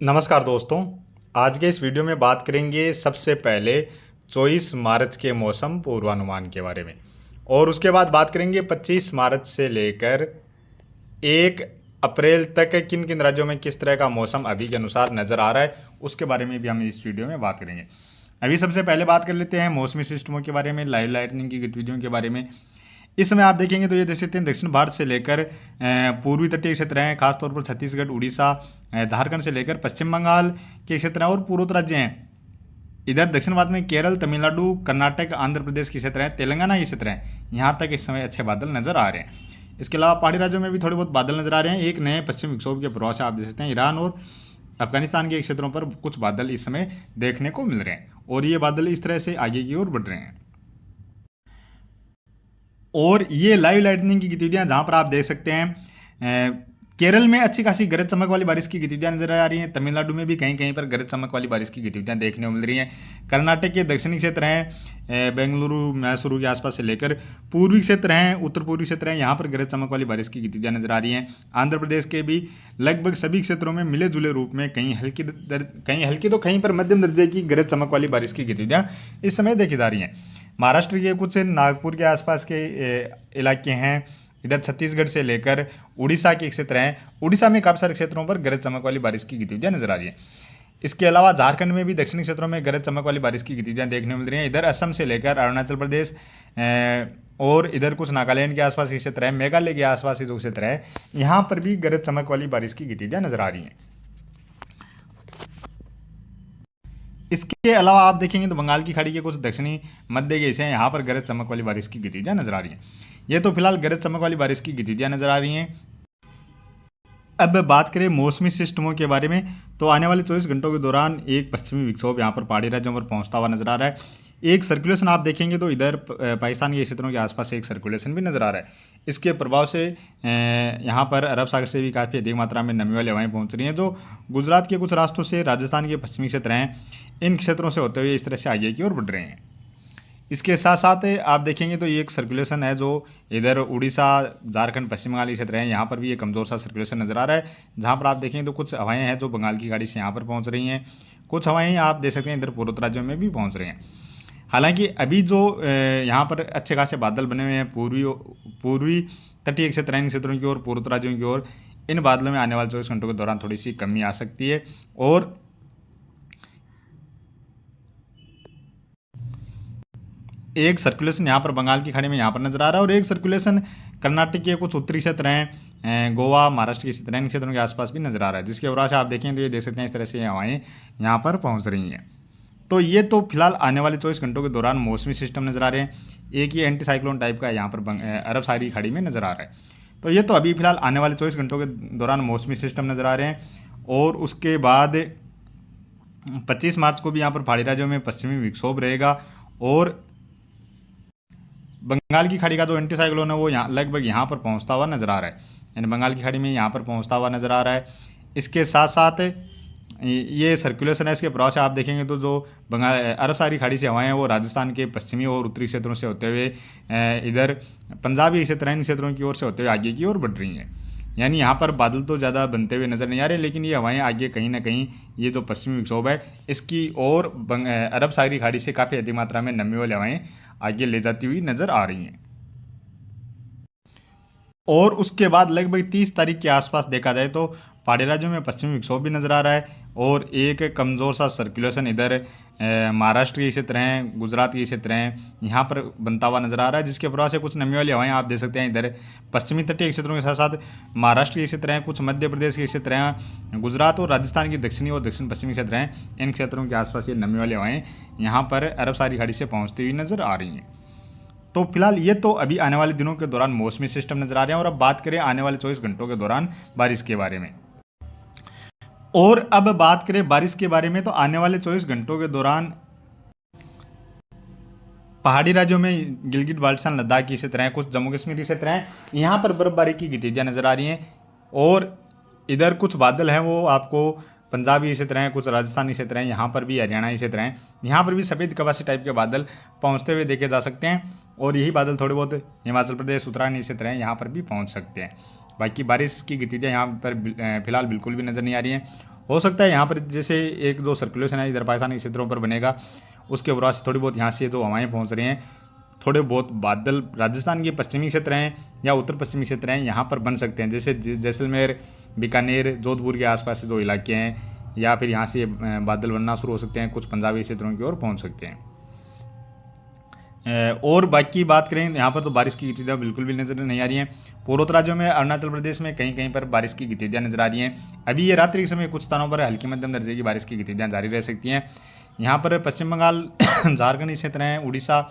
नमस्कार दोस्तों। आज के इस वीडियो में बात करेंगे सबसे पहले 24 मार्च के मौसम पूर्वानुमान के बारे में और उसके बाद बात करेंगे 25 मार्च से लेकर 1 अप्रैल तक किन किन राज्यों में किस तरह का मौसम अभी के अनुसार नज़र आ रहा है, उसके बारे में भी हम इस वीडियो में बात करेंगे। अभी सबसे पहले बात कर लेते हैं मौसमी सिस्टमों के बारे में, लाइव लाइटनिंग की गतिविधियों के बारे में। इस समय आप देखेंगे तो ये देख सकते हैं दक्षिण भारत से लेकर पूर्वी तटीय क्षेत्र हैं, खासतौर पर छत्तीसगढ़, उड़ीसा, झारखंड से लेकर पश्चिम बंगाल के क्षेत्र हैं और पूर्वोत्तर राज्य हैं। इधर दक्षिण भारत में केरल, तमिलनाडु, कर्नाटक, आंध्र प्रदेश के क्षेत्र हैं, तेलंगाना के क्षेत्र हैं। यहाँ तक इस समय अच्छे बादल नजर आ रहे हैं। इसके अलावा पहाड़ी राज्यों में भी थोड़े बहुत बादल नजर आ रहे हैं। एक नए पश्चिम विक्षोभ के प्रभाव से आप देख सकते हैं ईरान और अफगानिस्तान के क्षेत्रों पर कुछ बादल इस समय देखने को मिल रहे हैं और ये बादल इस तरह से आगे की ओर बढ़ रहे हैं। और ये लाइव लाइटनिंग की गतिविधियां जहां पर आप देख सकते हैं केरल में अच्छी खासी गरज चमक वाली बारिश की गतिविधियां नजर आ रही हैं। तमिलनाडु में भी कहीं कहीं पर गरज चमक वाली बारिश की गतिविधियां देखने को मिल रही हैं। कर्नाटक के दक्षिणी क्षेत्र हैं, बेंगलुरु, मैसूरू के आसपास से लेकर पूर्वी क्षेत्र हैं, उत्तर पूर्वी क्षेत्र हैं, यहाँ पर गरज चमक वाली बारिश की गतिविधियां नजर आ रही हैं। आंध्र प्रदेश के भी लगभग सभी क्षेत्रों में मिले जुले रूप में कहीं हल्की तो कहीं पर मध्यम दर्जे की गरज चमक वाली बारिश की गतिविधियां इस समय देखी जा रही हैं। महाराष्ट्र के कुछ नागपुर के आसपास के इलाके हैं। इधर छत्तीसगढ़ से लेकर उड़ीसा के क्षेत्र हैं। उड़ीसा में काफ़ी सारे क्षेत्रों पर गरज चमक वाली बारिश की गतिविधियां नजर आ रही है। इसके अलावा झारखंड में भी दक्षिणी क्षेत्रों में गरज चमक वाली बारिश की गतिविधियां देखने को मिल रही हैं। इधर असम से लेकर अरुणाचल प्रदेश और इधर कुछ नागालैंड के आसपास के क्षेत्र है, मेघालय के आसपास के जो क्षेत्र है, यहाँ पर भी गरज चमक वाली बारिश की गतिविधियां नजर आ रही हैं। इसके अलावा आप देखेंगे तो बंगाल की खाड़ी के कुछ दक्षिणी मध्य के हिस्से हैं, यहाँ पर गरज चमक वाली बारिश की गतिविधियां नजर आ रही हैं। ये तो फिलहाल गरज चमक वाली बारिश की गतिविधियां नजर आ रही हैं। अब बात करें मौसमी सिस्टमों के बारे में तो आने वाले 24 घंटों के दौरान एक पश्चिमी विक्षोभ यहाँ पर पहाड़ी राज्यों पर पहुंचता हुआ नजर आ रहा है। एक सर्कुलेशन आप देखेंगे तो इधर पाकिस्तान के क्षेत्रों के आसपास एक सर्कुलेशन भी नजर आ रहा है। इसके प्रभाव से यहाँ पर अरब सागर से भी काफ़ी अधिक मात्रा में नमी वाली हवाएं पहुँच रही हैं, जो गुजरात के कुछ रास्तों से राजस्थान के पश्चिमी क्षेत्र हैं, इन क्षेत्रों से होते हुए इस तरह से आगे की ओर बढ़ रहे हैं। इसके साथ साथ आप देखेंगे तो ये एक सर्कुलेशन है जो इधर उड़ीसा, झारखंड, पश्चिम बंगाल के क्षेत्र हैं, यहाँ पर भी एक कमज़ोर सा सर्कुलेशन नज़र आ रहा है। जहाँ पर आप देखेंगे तो कुछ हवाएं हैं जो बंगाल की खाड़ी से यहाँ पर पहुँच रही हैं। कुछ हवाएं आप देख सकते हैं इधर पूर्वोत्तर राज्यों में भी पहुँच रही हैं। हालांकि अभी जो यहाँ पर अच्छे खासे बादल बने हुए हैं पूर्वी तटीय क्षेत्र हैं, इन क्षेत्रों की ओर, पूर्वोत्तर राज्यों की ओर, इन बादलों में आने वाले 24 घंटों के दौरान थोड़ी सी कमी आ सकती है। और एक सर्कुलेशन यहाँ पर बंगाल की खाड़ी में यहाँ पर नजर आ रहा है और एक सर्कुलेशन कर्नाटक के कुछ उत्तरी क्षेत्र हैं, गोवा, महाराष्ट्र के क्षेत्र हैं, इन क्षेत्रों के आसपास भी नजर आ रहा है, जिसके वजह से आप देखें तो ये देख सकते हैं इस तरह से हवाएं यहाँ पर पहुँच रही हैं। तो ये तो फिलहाल आने वाले 24 घंटों के दौरान मौसमी सिस्टम नजर आ रहे हैं। एक ही एंटी साइक्लोन टाइप का यहाँ पर अरब सागरी खाड़ी में नजर आ रहा है। तो ये तो अभी फिलहाल आने वाले 24 घंटों के दौरान मौसमी सिस्टम नजर आ रहे हैं। और उसके बाद 25 मार्च को भी यहाँ पर पहाड़ी राज्यों में पश्चिमी विक्षोभ रहेगा और बंगाल की खाड़ी का जो एंटी साइक्लोन है वो यहाँ लगभग यहाँ पर पहुँचता हुआ नजर आ रहा है, यानी बंगाल की खाड़ी में यहाँ पर पहुँचता हुआ नजर आ रहा है। इसके साथ साथ ये सर्कुलेशन है, इसके प्रभाव से आप देखेंगे तो जो बंगाल अरब सागरी खाड़ी से हवाएं हैं वो राजस्थान के पश्चिमी और उत्तरी क्षेत्रों से होते हुए इधर पंजाबी क्षेत्र इन क्षेत्रों की ओर से होते हुए आगे की ओर बढ़ रही हैं। यानी यहाँ पर बादल तो ज़्यादा बनते हुए नज़र नहीं आ रहे, लेकिन ये हवाएं आगे कहीं ना कहीं ये जो पश्चिमी विक्षोभ है इसकी और अरब सागरी खाड़ी से काफ़ी अधिक मात्रा में नमी वाली हवाएं आगे ले जाती हुई नज़र आ रही हैं। और उसके बाद लगभग 30 तारीख के आसपास देखा जाए तो पहाड़ी राज्यों में पश्चिमी विक्षोभ भी नज़र आ रहा है और एक कमज़ोर सा सर्कुलेशन इधर महाराष्ट्र के क्षेत्र हैं, गुजरात के क्षेत्र हैं, यहाँ पर बनता हुआ नज़र आ रहा है, जिसके प्रभाव से कुछ नमी वाली हवाएं आप देख सकते हैं इधर पश्चिमी तटीय क्षेत्रों के साथ साथ महाराष्ट्र के क्षेत्र हैं, कुछ मध्य प्रदेश के क्षेत्र हैं, गुजरात और राजस्थान के दक्षिणी और दक्षिण पश्चिमी क्षेत्र हैं, इन क्षेत्रों के आसपास ये नमी वाली हवाएं यहाँ पर अरब सागरी खाड़ी से पहुँचती हुई नज़र आ रही हैं। तो फिलहाल ये तो अभी आने वाले दिनों के दौरान मौसमी सिस्टम नजर आ रहे हैं। और अब बात करें आने वाले 24 घंटों के दौरान बारिश के बारे में। और अब बात करें बारिश के बारे में तो आने वाले 24 घंटों के दौरान पहाड़ी राज्यों में गिलगित बाल्टिस्तान लद्दाख के क्षेत्र हैं, कुछ जम्मू कश्मीर के क्षेत्र हैं, यहाँ पर बर्फबारी की गतिविधियां नजर आ रही हैं। और इधर कुछ बादल हैं वो आपको पंजाबी क्षेत्र हैं, कुछ राजस्थानी क्षेत्र हैं, यहाँ पर भी हरियाणा क्षेत्र हैं, यहाँ पर भी सफ़ेद कपासी टाइप के बादल पहुँचते हुए देखे जा सकते हैं। और यही बादल थोड़े बहुत हिमाचल प्रदेश, उत्तराखंड क्षेत्र हैं, यहाँ पर भी पहुँच सकते हैं। बाकी बारिश की गतिविधियाँ यहाँ पर फिलहाल बिल्कुल भी नज़र नहीं आ रही हैं। हो सकता है यहाँ पर जैसे एक जो सर्कुलेशन है इधर पाकिस्तानी क्षेत्रों पर बनेगा, उसके प्रभाव से थोड़ी बहुत यहाँ से जो हवाएं पहुँच रही हैं, थोड़े बहुत बादल राजस्थान के पश्चिमी क्षेत्र हैं या उत्तर पश्चिमी क्षेत्र हैं यहाँ पर बन सकते हैं, जैसे जैसलमेर, बीकानेर, जोधपुर के आसपास से जो इलाके हैं, या फिर यहाँ से बादल बनना शुरू हो सकते हैं, कुछ पंजाबी क्षेत्रों की ओर पहुँच सकते हैं। और बाकी बात करें यहाँ पर तो बारिश की गतिविधियाँ बिल्कुल भी नजर नहीं आ रही हैं। पूर्वोत्तर राज्यों में अरुणाचल प्रदेश में कहीं कहीं पर बारिश की गतिविधियाँ नजर आ रही हैं। अभी ये रात्रि के समय कुछ स्थानों पर हल्की मध्यम दर्जे की बारिश की गतिविधियाँ जारी रह सकती हैं। यहाँ पर पश्चिम बंगाल झारखंड के क्षेत्र हैं, उड़ीसा,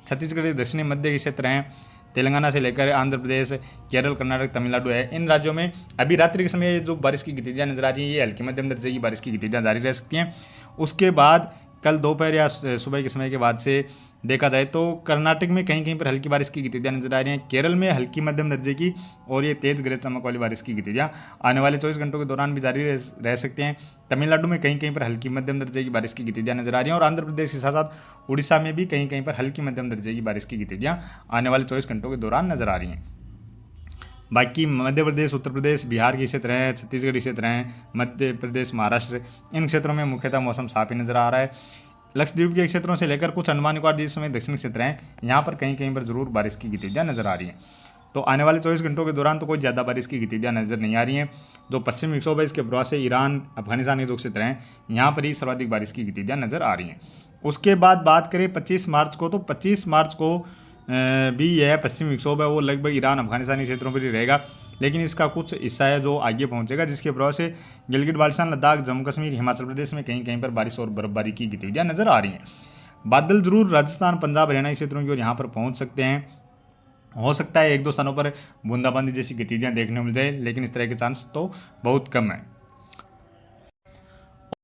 छत्तीसगढ़, दक्षिणी मध्य के क्षेत्र हैं, तेलंगाना से लेकर आंध्र प्रदेश, केरल, कर्नाटक, तमिलनाडु है। इन राज्यों में अभी रात्रि के समय जो बारिश की गतिविधियाँ नजर आ रही हैं, ये हल्की मध्यम दर्जे की बारिश की गतिविधियाँ जारी रह सकती हैं। उसके बाद कल दोपहर या सुबह के समय के बाद से देखा जाए तो कर्नाटक में कहीं कहीं पर हल्की बारिश की गतिविधियाँ नजर आ रही हैं, केरल में हल्की मध्यम दर्जे की और ये तेज गरज चमक वाली बारिश की गतिविधियाँ आने वाले 24 घंटों के दौरान भी जारी रह सकते हैं। तमिलनाडु में कहीं कहीं पर हल्की मध्यम दर्जे की बारिश की गतिविधियाँ नजर आ रही हैं, और आंध्र प्रदेश के साथ साथ उड़ीसा में भी कहीं कहीं पर हल्की मध्यम दर्जे की बारिश की गतिविधियाँ आने वाले 24 घंटों के दौरान नजर आ रही हैं। बाकी मध्य प्रदेश, उत्तर प्रदेश, बिहार के क्षेत्र हैं, छत्तीसगढ़ के क्षेत्र हैं, मध्य प्रदेश, महाराष्ट्र, इन क्षेत्रों में मुख्यतः मौसम साफ ही नजर आ रहा है। लक्षद्वीप के क्षेत्रों से लेकर कुछ अंडमान निकोबार द्वीप में दक्षिणी क्षेत्र हैं, यहाँ पर कहीं कहीं पर जरूर बारिश की गतिविधियाँ नजर आ रही हैं। तो आने वाले 24 घंटों के दौरान तो कोई ज़्यादा बारिश की गतिविधियाँ नजर नहीं आ रही हैं। जो पश्चिमी विक्षोभ है इसके प्रभाव से ईरान, अफगानिस्तान के जो क्षेत्र हैं, यहाँ पर ही सर्वाधिक बारिश की गतिविधियाँ नजर आ रही हैं। उसके बाद बात करें 25 मार्च को, तो 25 मार्च को भी यह पश्चिमी विक्षोभ है वो लगभग ईरान, अफगानिस्तान के क्षेत्रों पर ही रहेगा, लेकिन इसका कुछ हिस्सा है जो आगे पहुंचेगा, जिसके प्रभाव से गिलगित बाल्टिस्तान, लद्दाख, जम्मू कश्मीर, हिमाचल प्रदेश में कहीं कहीं पर बारिश और बर्फबारी की गतिविधियां नजर आ रही हैं। बादल जरूर राजस्थान, पंजाब, हरियाणा के क्षेत्रों की ओर यहाँ पर पहुंच सकते हैं। हो सकता है एक दो स्थानों पर बूंदाबांदी जैसी गतिविधियां देखने को मिल जाए, लेकिन इस तरह के चांस तो बहुत कम है।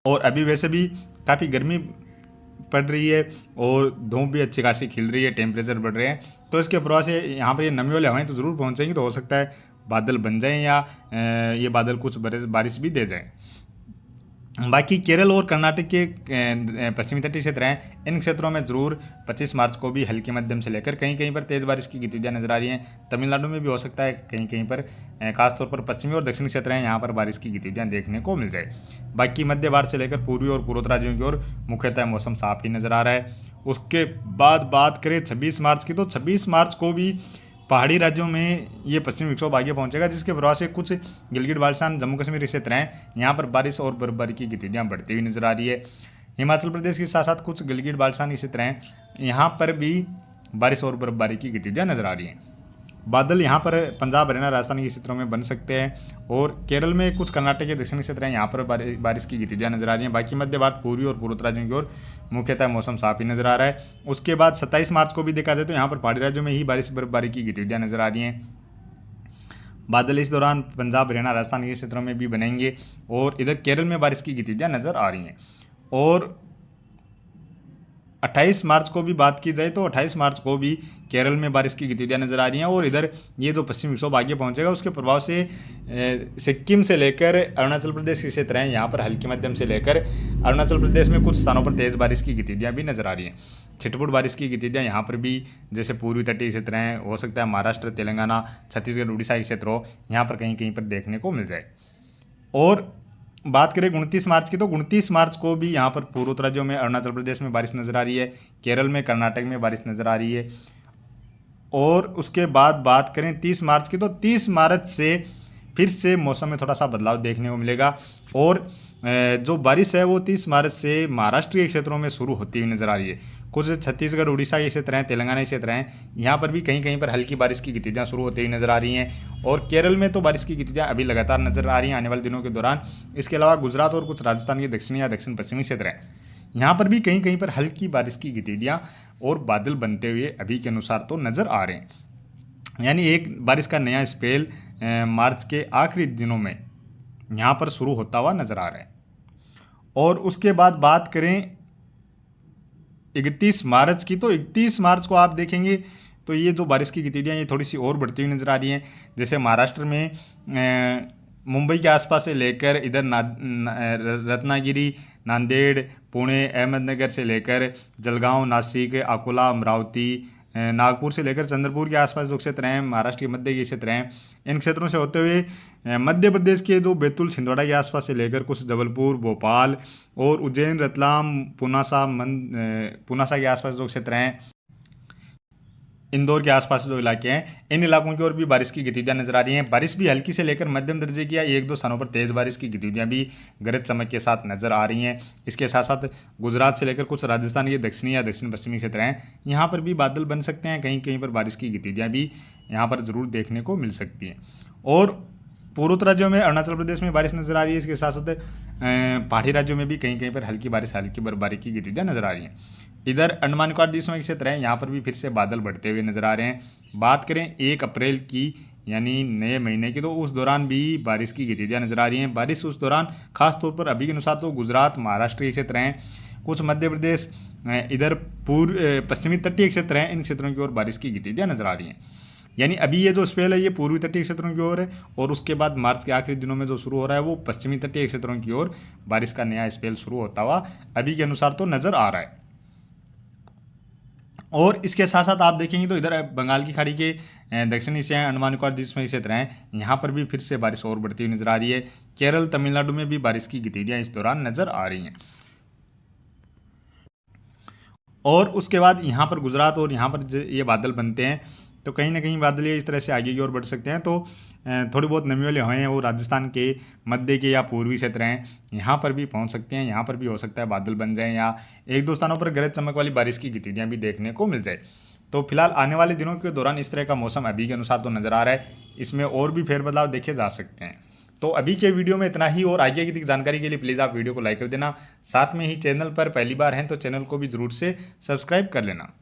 और अभी वैसे भी काफ़ी गर्मी पड़ रही है और धूप भी अच्छी खासी खिल रही है, टेम्परेचर बढ़ रहे हैं, तो इसके प्रभाव से यहाँ पर ये नमी वाली हवाएं तो ज़रूर पहुँचेंगी। तो हो सकता है बादल बन जाएं या ये बादल कुछ बारिश भी दे जाएं। बाकी केरल और कर्नाटक के पश्चिमी तटीय क्षेत्र हैं, इन क्षेत्रों में जरूर 25 मार्च को भी हल्की मध्यम से लेकर कहीं कहीं पर तेज़ बारिश की गतिविधियाँ नजर आ रही हैं। तमिलनाडु में भी हो सकता है कहीं कहीं पर, खासतौर पर पश्चिमी और दक्षिणी क्षेत्र हैं, यहाँ पर बारिश की गतिविधियाँ देखने को मिल जाए। बाकी मध्य भारत से लेकर पूर्वी और पूर्वोत्तर राज्यों की ओर मुख्यतः मौसम साफ ही नजर आ रहा है। उसके बाद बात करें 26 मार्च की, तो 26 मार्च को भी पहाड़ी राज्यों में ये पश्चिमी विक्षोभ आगे पहुंचेगा, जिसके प्रभाव से कुछ गिलगित बाल्टिस्तान, जम्मू कश्मीर क्षेत्र हैं, यहाँ पर बारिश और बर्फबारी की गतिविधियाँ बढ़ती हुई नजर आ रही है। हिमाचल प्रदेश के साथ साथ कुछ गिलगित बाल्टिस्तान क्षेत्र हैं, यहाँ पर भी बारिश और बर्फबारी की गतिविधियाँ नजर आ रही हैं। बादल यहाँ पर पंजाब, हरियाणा, राजस्थान के क्षेत्रों में बन सकते हैं, और केरल में कुछ कर्नाटक के दक्षिणी क्षेत्र हैं, यहाँ पर बारिश की गतिविधियाँ नजर आ रही हैं। बाकी मध्य भारत, पूर्वी और पूर्वोत्तर राज्यों की ओर मुख्यतः मौसम साफ ही नजर आ रहा है। उसके बाद 27 मार्च को भी देखा जाए तो यहाँ पर पहाड़ी राज्यों में ही बारिश बर्फबारी की गतिविधियाँ नजर आ रही हैं। बादल इस दौरान पंजाब, हरियाणा, राजस्थान के क्षेत्रों में भी बनेंगे, और इधर केरल में बारिश की गतिविधियाँ नजर आ रही हैं। और 28 मार्च को भी बात की जाए तो 28 मार्च को भी केरल में बारिश की गतिविधियाँ नजर आ रही हैं, और इधर ये जो पश्चिमी विक्षोभ आगे पहुंचेगा उसके प्रभाव से सिक्किम से लेकर अरुणाचल प्रदेश के क्षेत्र हैं, यहाँ पर हल्की मध्यम से लेकर अरुणाचल प्रदेश में कुछ स्थानों पर तेज़ बारिश की गतिविधियाँ भी नजर आ रही हैं। छिटपुट बारिश की गतिविधियाँ यहाँ पर भी, जैसे पूर्वी तटीय क्षेत्र हैं, हो सकता है महाराष्ट्र, तेलंगाना, छत्तीसगढ़, उड़ीसा के क्षेत्र हो, यहाँ पर कहीं कहीं पर देखने को मिल जाए। और बात करें 29 मार्च की, तो 29 मार्च को भी यहाँ पर पूर्वोत्तर राज्यों में, अरुणाचल प्रदेश में बारिश नजर आ रही है, केरल में, कर्नाटक में बारिश नजर आ रही है। और उसके बाद बात करें 30 मार्च की, तो 30 मार्च से फिर से मौसम में थोड़ा सा बदलाव देखने को मिलेगा, और जो बारिश है वो 30 मार्च से महाराष्ट्र के क्षेत्रों में शुरू होती हुई नजर आ रही है। कुछ छत्तीसगढ़, उड़ीसा के क्षेत्र हैं, तेलंगाना के क्षेत्र हैं, यहाँ पर भी कहीं कहीं पर हल्की बारिश की गतिविधियाँ शुरू होती हुई नजर आ रही हैं। और केरल में तो बारिश की गतिविधियाँ अभी लगातार नजर आ रही हैं आने वाले दिनों के दौरान। इसके अलावा गुजरात और कुछ राजस्थान के दक्षिणी या दक्षिण पश्चिमी क्षेत्र हैं, यहाँ पर भी कहीं कहीं पर हल्की बारिश की गतिविधियाँ और बादल बनते हुए अभी के अनुसार तो नजर आ रहे हैं। यानी एक बारिश का नया स्पेल मार्च के आखिरी दिनों में यहाँ पर शुरू होता हुआ नजर आ रहा है। और उसके बाद बात करें 31 मार्च की, तो 31 मार्च को आप देखेंगे तो ये जो बारिश की गतिविधियाँ ये थोड़ी सी और बढ़ती हुई नजर आ रही हैं। जैसे महाराष्ट्र में मुंबई के आसपास से लेकर इधर रत्नागिरी, नांदेड़, पुणे, अहमदनगर से लेकर जलगांव, नासिक, अकोला, अमरावती, नागपुर से लेकर चंद्रपुर के आसपास जो क्षेत्र हैं, महाराष्ट्र के मध्य के क्षेत्र हैं, इन क्षेत्रों से होते हुए मध्य प्रदेश के जो बैतूल छिंदवाड़ा के आसपास से लेकर कुछ जबलपुर, भोपाल और उज्जैन, रतलाम, पुनासा के आसपास जो क्षेत्र हैं, इंदौर के आसपास जो इलाके हैं, इन इलाकों की ओर भी बारिश की गतिविधियां नजर आ रही हैं। बारिश भी हल्की से लेकर मध्यम दर्जे की या एक दो स्थानों पर तेज बारिश की गतिविधियां भी गरज चमक के साथ नजर आ रही हैं। इसके साथ साथ गुजरात से लेकर कुछ राजस्थान के दक्षिणी या दक्षिण पश्चिमी क्षेत्र हैं, यहाँ पर भी बादल बन सकते हैं। कहीं कहीं पर बारिश की गतिविधियां भी यहाँ पर जरूर देखने को मिल सकती हैं। और पूर्वोत्तर राज्यों में, अरुणाचल प्रदेश में बारिश नजर आ रही है। इसके साथ साथ पहाड़ी राज्यों में भी कहीं कहीं पर हल्की बारिश, हल्की बर्फबारी की गतिविधियां नजर आ रही हैं। इधर अंडमान निकोबार द्वीप समूह क्षेत्र है, यहाँ पर भी फिर से बादल बढ़ते हुए नजर आ रहे हैं। बात करें 1 अप्रैल की यानी नए महीने की, तो उस दौरान भी बारिश की गतिविधियां नजर आ रही हैं। बारिश उस दौरान खास तौर पर अभी के अनुसार तो गुजरात, महाराष्ट्र के क्षेत्र हैं, कुछ मध्य प्रदेश, इधर पश्चिमी तटीय क्षेत्र हैं, इन क्षेत्रों की ओर बारिश की गतिविधियां नजर आ रही हैं। यानी अभी ये जो स्पेल है ये पूर्वी तटीय क्षेत्रों की ओर है, और उसके बाद मार्च के आखिरी दिनों में जो शुरू हो रहा है वो पश्चिमी तटीय क्षेत्रों की ओर बारिश का नया स्पेल शुरू होता हुआ अभी के अनुसार तो नजर आ रहा है। और इसके साथ साथ आप देखेंगे तो इधर बंगाल की खाड़ी के दक्षिणी से अंडमान निकोबार द्वीप समूह क्षेत्र हैं, यहाँ पर भी फिर से बारिश और बढ़ती हुई नजर आ रही है। केरल, तमिलनाडु में भी बारिश की गतिविधियां इस दौरान नजर आ रही हैं। और उसके बाद यहाँ पर गुजरात और यहाँ पर ये बादल बनते हैं, तो कहीं ना कहीं बादल ये इस तरह से आगे की ओर बढ़ सकते हैं। तो थोड़ी बहुत नमी वाले हवाएं हैं वो राजस्थान के मध्य के या पूर्वी क्षेत्र हैं, यहाँ पर भी पहुँच सकते हैं। यहाँ पर भी हो सकता है बादल बन जाएं या एक दो स्थानों पर गरज चमक वाली बारिश की गतिविधियाँ भी देखने को मिल जाए। तो फिलहाल आने वाले दिनों के दौरान इस तरह का मौसम अभी के अनुसार तो नज़र आ रहा है, इसमें और भी फेरबदलाव देखे जा सकते हैं। तो अभी के वीडियो में इतना ही, और आगे की जानकारी के लिए प्लीज़ आप वीडियो को लाइक कर देना। साथ में ही चैनल पर पहली बार हैं तो चैनल को भी ज़रूर से सब्सक्राइब कर लेना।